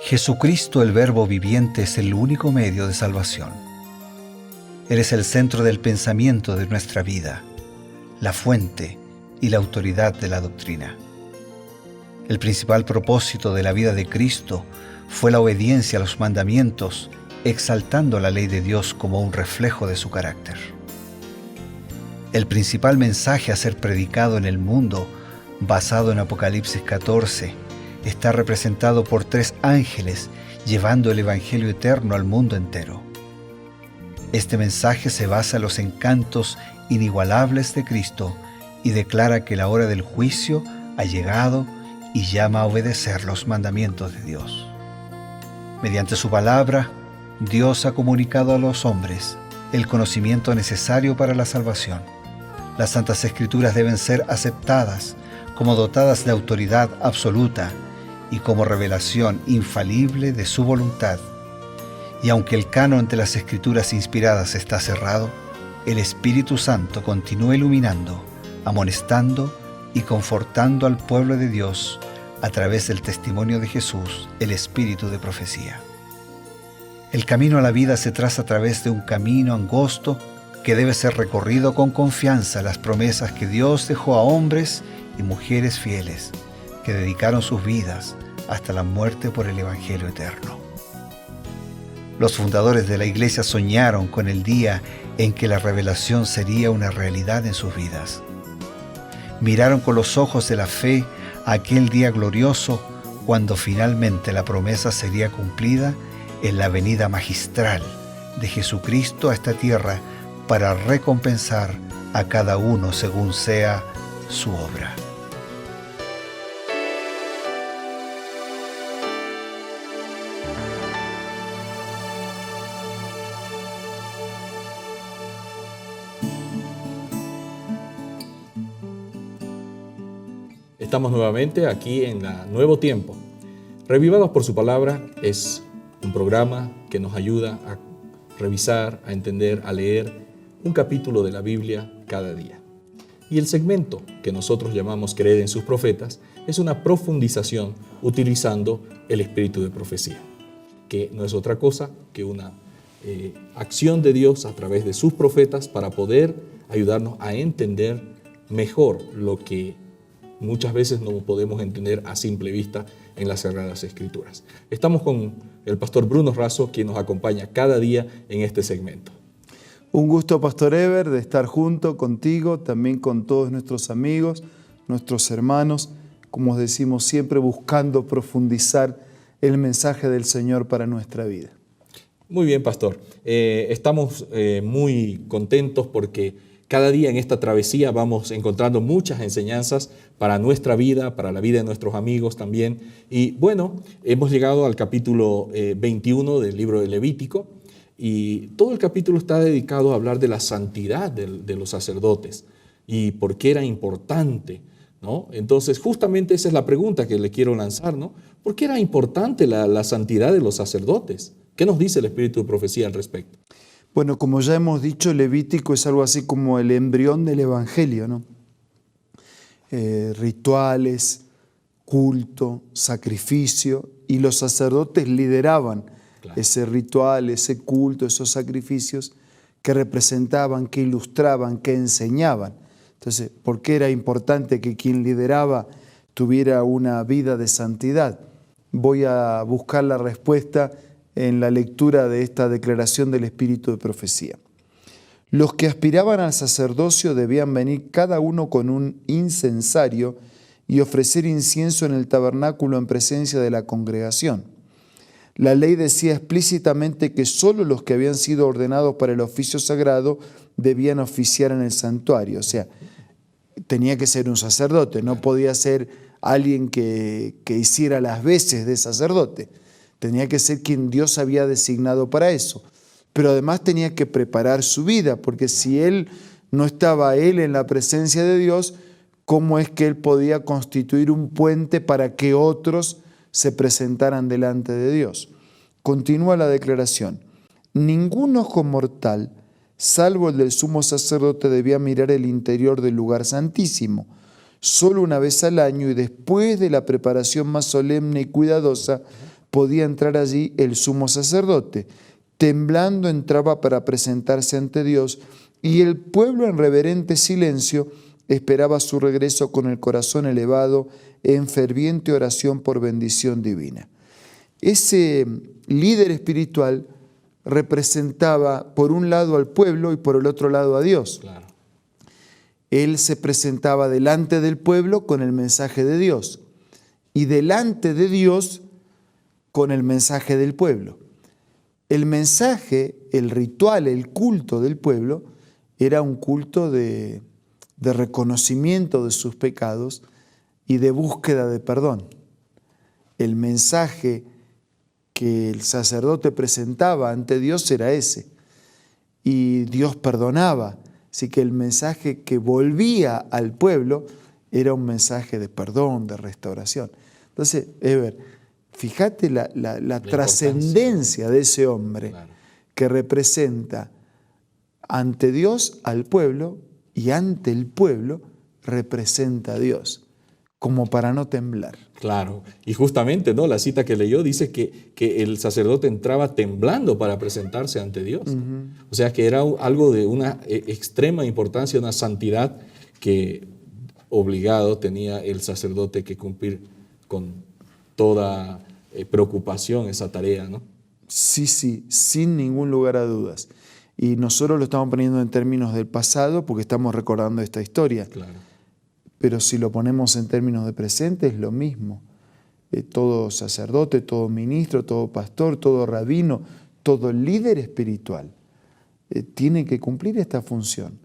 Jesucristo, el Verbo viviente, es el único medio de salvación. Él es el centro del pensamiento de nuestra vida, la fuente y la autoridad de la doctrina. El principal propósito de la vida de Cristo fue la obediencia a los mandamientos, exaltando la ley de Dios como un reflejo de su carácter. El principal mensaje a ser predicado en el mundo, basado en Apocalipsis 14, está representado por 3 ángeles llevando el Evangelio eterno al mundo entero. Este mensaje se basa en los encantos inigualables de Cristo y declara que la hora del juicio ha llegado y llama a obedecer los mandamientos de Dios. Mediante su palabra, Dios ha comunicado a los hombres el conocimiento necesario para la salvación. Las Santas Escrituras deben ser aceptadas como dotadas de autoridad absoluta y como revelación infalible de su voluntad. Y aunque el canon de las Escrituras inspiradas está cerrado, el Espíritu Santo continúa iluminando, amonestando y confortando al pueblo de Dios a través del testimonio de Jesús, el Espíritu de profecía. El camino a la vida se traza a través de un camino angosto que debe ser recorrido con confianza a las promesas que Dios dejó a hombres y mujeres fieles que dedicaron sus vidas hasta la muerte por el Evangelio eterno. Los fundadores de la Iglesia soñaron con el día en que la revelación sería una realidad en sus vidas. Miraron con los ojos de la fe a aquel día glorioso cuando finalmente la promesa sería cumplida en la venida magistral de Jesucristo a esta tierra para recompensar a cada uno según sea su obra. Estamos nuevamente aquí en la Nuevo Tiempo. Revivados por su palabra es un programa que nos ayuda a revisar, a entender, a leer un capítulo de la Biblia cada día. Y el segmento que nosotros llamamos Creer en sus profetas es una profundización utilizando el espíritu de profecía, que no es otra cosa que una acción de Dios a través de sus profetas para poder ayudarnos a entender mejor lo que muchas veces no podemos entender a simple vista en las Sagradas Escrituras. Estamos con el pastor Bruno Razo, quien nos acompaña cada día en este segmento. Un gusto, Pastor Eber, de estar junto contigo, también con todos nuestros amigos, nuestros hermanos, como os decimos siempre, buscando profundizar el mensaje del Señor para nuestra vida. Muy bien, pastor. Estamos muy contentos porque cada día en esta travesía vamos encontrando muchas enseñanzas para nuestra vida, para la vida de nuestros amigos también. Y bueno, hemos llegado al capítulo 21 del libro de Levítico y todo el capítulo está dedicado a hablar de la santidad de los sacerdotes y por qué era importante, ¿no? Entonces, justamente esa es la pregunta que le quiero lanzar, ¿no? ¿Por qué era importante la santidad de los sacerdotes? ¿Qué nos dice el espíritu de profecía al respecto? Bueno, como ya hemos dicho, Levítico es algo así como el embrión del Evangelio, ¿no? Rituales, culto, sacrificio, y los sacerdotes lideraban ese ritual, ese culto, esos sacrificios que representaban, que ilustraban, que enseñaban. Entonces, ¿por qué era importante que quien lideraba tuviera una vida de santidad? Voy a buscar la respuesta en la lectura de esta declaración del espíritu de profecía. Los que aspiraban al sacerdocio debían venir cada uno con un incensario y ofrecer incienso en el tabernáculo en presencia de la congregación. La ley decía explícitamente que solo los que habían sido ordenados para el oficio sagrado debían oficiar en el santuario. O sea, tenía que ser un sacerdote, no podía ser alguien que hiciera las veces de sacerdote. Tenía que ser quien Dios había designado para eso. Pero además tenía que preparar su vida, porque si él no estaba en la presencia de Dios, ¿cómo es que él podía constituir un puente para que otros se presentaran delante de Dios? Continúa la declaración. Ningún ojo mortal, salvo el del sumo sacerdote, debía mirar el interior del lugar santísimo. Solo una vez al año y después de la preparación más solemne y cuidadosa, podía entrar allí el sumo sacerdote. Temblando entraba para presentarse ante Dios, y el pueblo en reverente silencio esperaba su regreso con el corazón elevado en ferviente oración por bendición divina. Ese líder espiritual representaba por un lado al pueblo y por el otro lado a Dios. Claro. Él se presentaba delante del pueblo con el mensaje de Dios y delante de Dios con el mensaje del pueblo. El mensaje, el ritual, el culto del pueblo era un culto de reconocimiento de sus pecados y de búsqueda de perdón. El mensaje que el sacerdote presentaba ante Dios era ese, y Dios perdonaba. Así que el mensaje que volvía al pueblo era un mensaje de perdón, de restauración. Entonces, Eber, fíjate la trascendencia de ese hombre, claro, que representa ante Dios al pueblo y ante el pueblo representa a Dios, como para no temblar. Claro, y justamente, ¿no?, la cita que leyó dice que el sacerdote entraba temblando para presentarse ante Dios. O sea que era algo de una extrema importancia, una santidad que obligado tenía el sacerdote que cumplir con toda preocupación esa tarea, ¿no? Sí, sin ningún lugar a dudas. Y nosotros lo estamos poniendo en términos del pasado porque estamos recordando esta historia. Claro. Pero si lo ponemos en términos de presente es lo mismo. Todo sacerdote, todo ministro, todo pastor, todo rabino, todo líder espiritual tiene que cumplir esta función.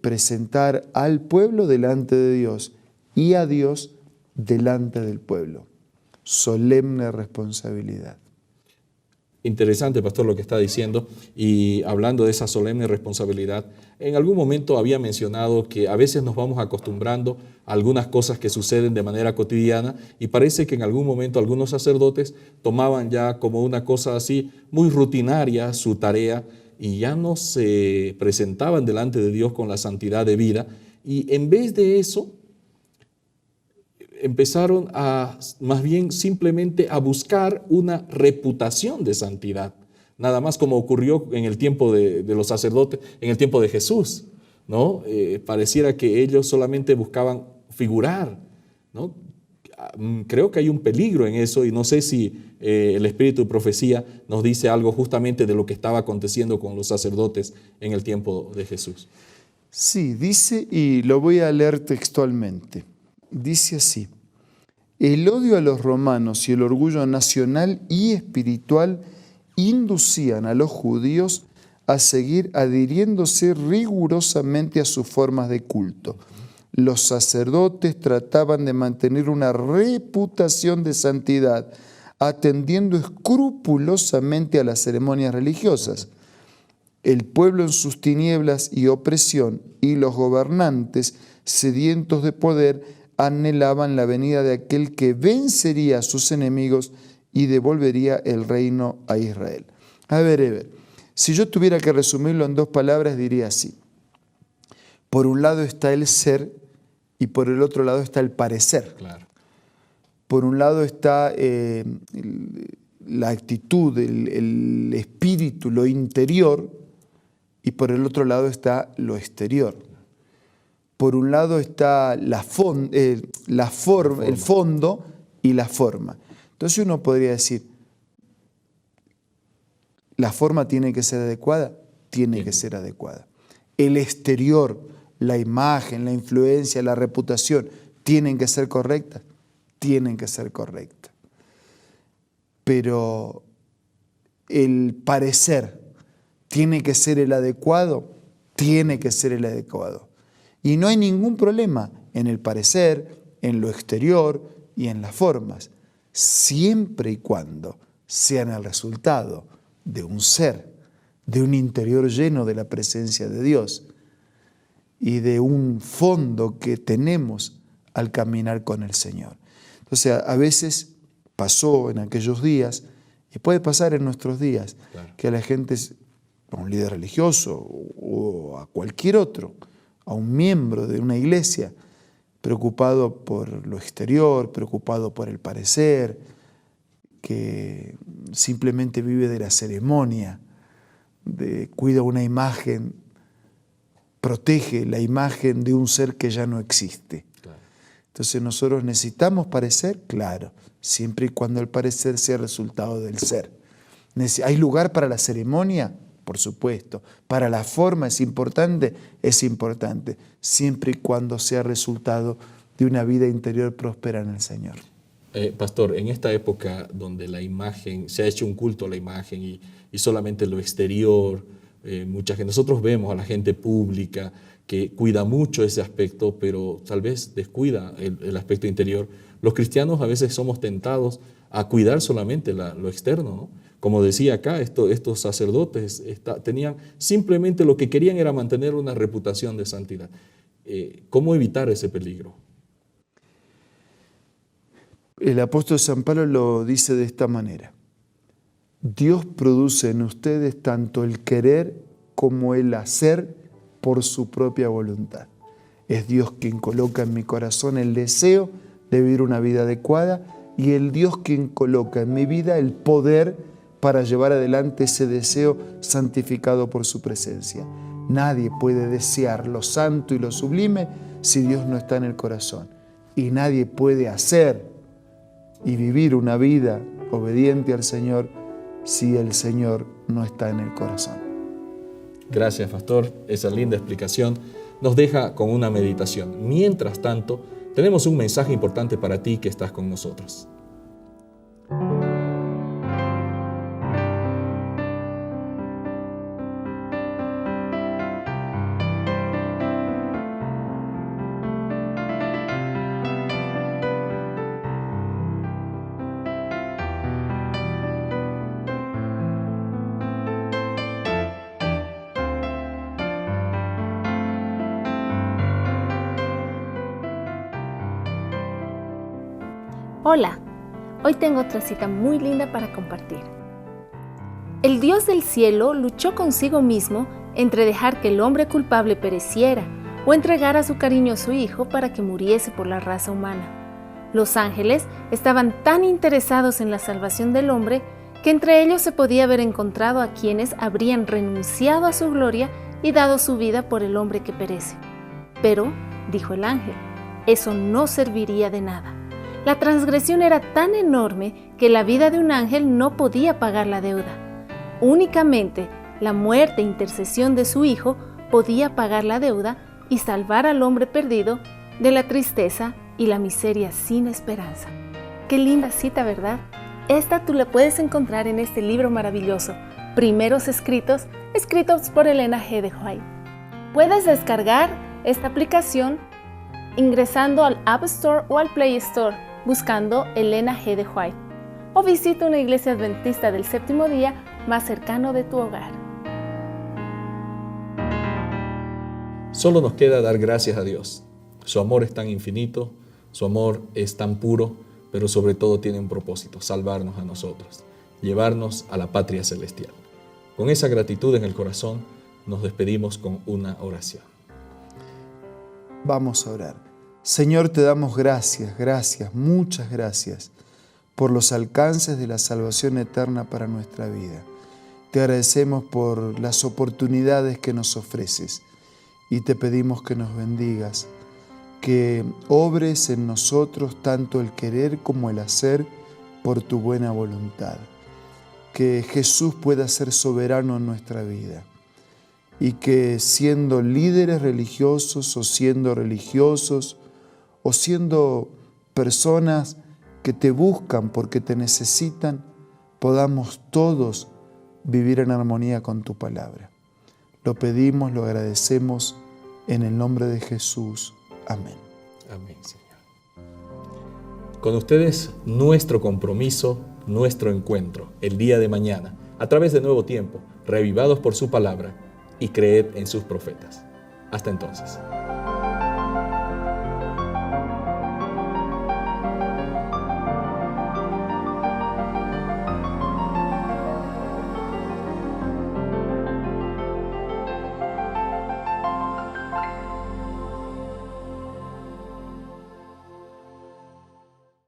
Presentar al pueblo delante de Dios y a Dios delante del pueblo. Solemne responsabilidad. Interesante, pastor, lo que está diciendo. Y hablando de esa solemne responsabilidad, en algún momento había mencionado que a veces nos vamos acostumbrando a algunas cosas que suceden de manera cotidiana y parece que en algún momento algunos sacerdotes tomaban ya como una cosa así muy rutinaria su tarea y ya no se presentaban delante de Dios con la santidad de vida. Y en vez de eso, empezaron a, más bien simplemente a buscar una reputación de santidad, nada más como ocurrió en el tiempo de los sacerdotes, en el tiempo de Jesús, ¿no? Pareciera que ellos solamente buscaban figurar, ¿no? Creo que hay un peligro en eso y no sé si el espíritu de profecía nos dice algo justamente de lo que estaba aconteciendo con los sacerdotes en el tiempo de Jesús. Sí, dice, y lo voy a leer textualmente. Dice así: el odio a los romanos y el orgullo nacional y espiritual inducían a los judíos a seguir adhiriéndose rigurosamente a sus formas de culto. Los sacerdotes trataban de mantener una reputación de santidad, atendiendo escrupulosamente a las ceremonias religiosas. El pueblo en sus tinieblas y opresión y los gobernantes, sedientos de poder, anhelaban la venida de aquel que vencería a sus enemigos y devolvería el reino a Israel. A ver, si yo tuviera que resumirlo en dos palabras, diría así. Por un lado está el ser y por el otro lado está el parecer. Claro. Por un lado está la actitud, el espíritu, lo interior, y por el otro lado está lo exterior. Por un lado está el fondo y la forma. Entonces uno podría decir, ¿la forma tiene que ser adecuada? Tiene que ser adecuada. El exterior, la imagen, la influencia, la reputación, ¿tienen que ser correctas? Tienen que ser correctas. Pero el parecer, ¿tiene que ser el adecuado? Tiene que ser el adecuado. Y no hay ningún problema en el parecer, en lo exterior y en las formas, siempre y cuando sean el resultado de un ser, de un interior lleno de la presencia de Dios y de un fondo que tenemos al caminar con el Señor. Entonces, a veces pasó en aquellos días, y puede pasar en nuestros días, claro, que a la gente, a un líder religioso o a cualquier otro, a un miembro de una iglesia, preocupado por lo exterior, preocupado por el parecer, que simplemente vive de la ceremonia, cuida una imagen, protege la imagen de un ser que ya no existe. Claro. Entonces nosotros necesitamos parecer, claro, siempre y cuando el parecer sea resultado del ser. ¿Hay lugar para la ceremonia? Por supuesto. ¿Para la forma es importante? Es importante, siempre y cuando sea resultado de una vida interior próspera en el Señor. Pastor, en esta época donde la imagen, se ha hecho un culto a la imagen y solamente lo exterior, nosotros vemos a la gente pública que cuida mucho ese aspecto, pero tal vez descuida el aspecto interior. Los cristianos a veces somos tentados a cuidar solamente lo externo, ¿no? Como decía acá, estos sacerdotes tenían simplemente lo que querían era mantener una reputación de santidad. ¿Cómo evitar ese peligro? El apóstol San Pablo lo dice de esta manera: Dios produce en ustedes tanto el querer como el hacer por su propia voluntad. Es Dios quien coloca en mi corazón el deseo de vivir una vida adecuada y el Dios quien coloca en mi vida el poder para llevar adelante ese deseo santificado por su presencia. Nadie puede desear lo santo y lo sublime si Dios no está en el corazón. Y nadie puede hacer y vivir una vida obediente al Señor si el Señor no está en el corazón. Gracias, pastor. Esa linda explicación nos deja con una meditación. Mientras tanto, tenemos un mensaje importante para ti que estás con nosotros. Hola, hoy tengo otra cita muy linda para compartir. El Dios del cielo luchó consigo mismo entre dejar que el hombre culpable pereciera o entregar a su cariñoso Hijo para que muriese por la raza humana. Los ángeles estaban tan interesados en la salvación del hombre que entre ellos se podía haber encontrado a quienes habrían renunciado a su gloria y dado su vida por el hombre que perece. Pero, dijo el ángel, eso no serviría de nada. La transgresión era tan enorme que la vida de un ángel no podía pagar la deuda. Únicamente la muerte e intercesión de su Hijo podía pagar la deuda y salvar al hombre perdido de la tristeza y la miseria sin esperanza. Qué linda cita, ¿verdad? Esta tú la puedes encontrar en este libro maravilloso, Primeros Escritos, escritos por Elena G. de White. Puedes descargar esta aplicación ingresando al App Store o al Play Store, buscando Elena G. de White, o visita una iglesia adventista del séptimo día más cercano de tu hogar. Solo nos queda dar gracias a Dios. Su amor es tan infinito, su amor es tan puro, pero sobre todo tiene un propósito: salvarnos a nosotros, llevarnos a la patria celestial. Con esa gratitud en el corazón, nos despedimos con una oración. Vamos a orar. Señor, te damos gracias, muchas gracias por los alcances de la salvación eterna para nuestra vida. Te agradecemos por las oportunidades que nos ofreces y te pedimos que nos bendigas, que obres en nosotros tanto el querer como el hacer por tu buena voluntad. Que Jesús pueda ser soberano en nuestra vida y que siendo líderes religiosos o siendo religiosos, o siendo personas que te buscan porque te necesitan, podamos todos vivir en armonía con tu palabra. Lo pedimos, lo agradecemos en el nombre de Jesús. Amén. Amén, Señor. Con ustedes, nuestro compromiso, nuestro encuentro, el día de mañana, a través de Nuevo Tiempo, reavivados por su palabra y creed en sus profetas. Hasta entonces.